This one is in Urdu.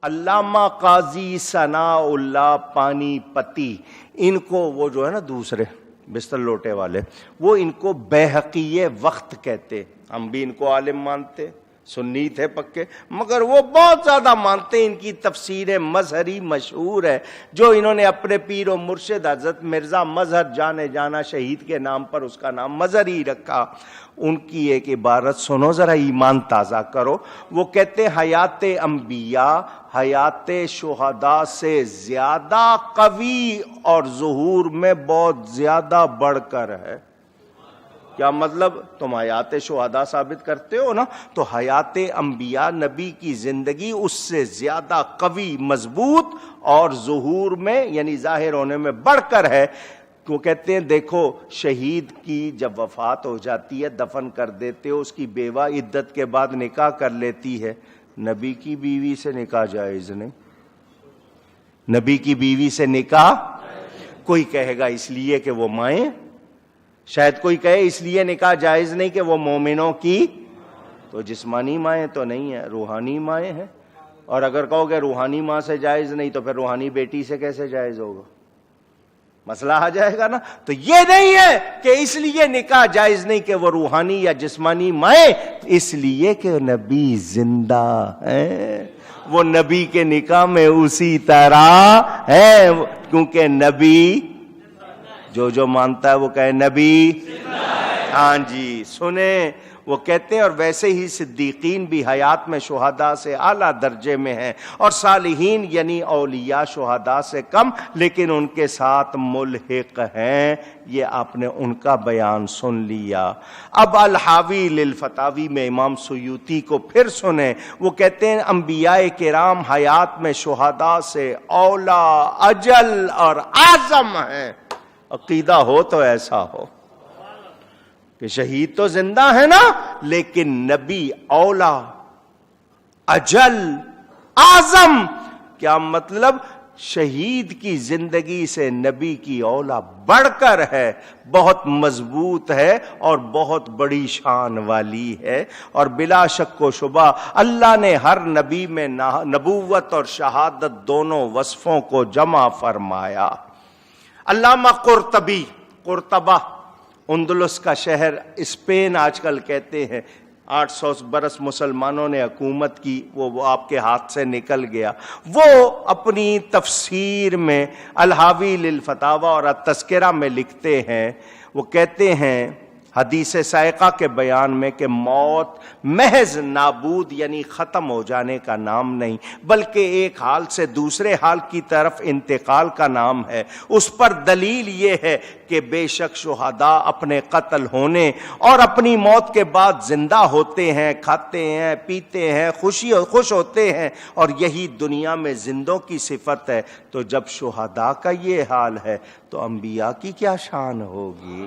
علامہ قاضی ثناء اللہ پانی پتی، ان کو وہ جو ہے نا دوسرے بستر لوٹے والے، وہ ان کو بیہقی وقت کہتے. ہم بھی ان کو عالم مانتے، سنی تھے پکے، مگر وہ بہت زیادہ مانتے. ان کی تفسیر مظہری مشہور ہے، جو انہوں نے اپنے پیر و مرشد حضرت مرزا مظہر جانے جانا شہید کے نام پر اس کا نام مظہری رکھا. ان کی ایک عبارت سنو ذرا، ایمان تازہ کرو. وہ کہتے حیات انبیاء حیات شہداء سے زیادہ قوی اور ظہور میں بہت زیادہ بڑھ کر ہے. کیا مطلب؟ تم حیات شہداء ثابت کرتے ہو نا، تو حیات انبیاء نبی کی زندگی اس سے زیادہ قوی، مضبوط اور ظہور میں یعنی ظاہر ہونے میں بڑھ کر ہے. وہ کہتے ہیں دیکھو، شہید کی جب وفات ہو جاتی ہے دفن کر دیتے ہو، اس کی بیوہ عدت کے بعد نکاح کر لیتی ہے. نبی کی بیوی سے نکاح جائز نہیں. نبی کی بیوی سے نکاح، کوئی کہے گا اس لیے کہ وہ مائیں، شاید کوئی کہے اس لیے نکاح جائز نہیں کہ وہ مومنوں کی، تو جسمانی مائیں تو نہیں ہے، روحانی مائیں ہیں. اور اگر کہو کہ روحانی ماں سے جائز نہیں تو پھر روحانی بیٹی سے کیسے جائز ہوگا؟ مسئلہ آ جائے گا نا. تو یہ نہیں ہے کہ اس لیے نکاح جائز نہیں کہ وہ روحانی یا جسمانی مائیں، اس لیے کہ نبی زندہ ہے. وہ نبی کے نکاح میں اسی طرح ہے، کیونکہ نبی جو مانتا ہے وہ کہے نبی. ہاں جی سنیں، وہ کہتے ہیں اور ویسے ہی صدیقین بھی حیات میں شہداء سے اعلیٰ درجے میں ہیں، اور صالحین یعنی اولیاء شہداء سے کم لیکن ان کے ساتھ ملحق ہیں. یہ آپ نے ان کا بیان سن لیا. اب الحاوی للفتاوی میں امام سیوطی کو پھر سنیں. وہ کہتے ہیں انبیاء کرام حیات میں شہداء سے اولا، اجل اور اعظم ہیں. عقیدہ ہو تو ایسا ہو کہ شہید تو زندہ ہے نا، لیکن نبی اولا، اجل، اعظم. کیا مطلب؟ شہید کی زندگی سے نبی کی اولا بڑھ کر ہے، بہت مضبوط ہے اور بہت بڑی شان والی ہے. اور بلا شک و شبہ اللہ نے ہر نبی میں نبوت اور شہادت دونوں وصفوں کو جمع فرمایا. علامہ قرطبی، قرطبہ اندلس کا شہر، اسپین آج کل کہتے ہیں، 800 برس مسلمانوں نے حکومت کی، وہ آپ کے ہاتھ سے نکل گیا. وہ اپنی تفسیر میں الحاوی للفتاوی اور التذکرہ میں لکھتے ہیں، وہ کہتے ہیں حدیث سائقہ کے بیان میں کہ موت محض نابود یعنی ختم ہو جانے کا نام نہیں، بلکہ ایک حال سے دوسرے حال کی طرف انتقال کا نام ہے. اس پر دلیل یہ ہے کہ بے شک شہداء اپنے قتل ہونے اور اپنی موت کے بعد زندہ ہوتے ہیں، کھاتے ہیں، پیتے ہیں، خوش ہوتے ہیں، اور یہی دنیا میں زندوں کی صفت ہے. تو جب شہداء کا یہ حال ہے تو انبیاء کی کیا شان ہوگی؟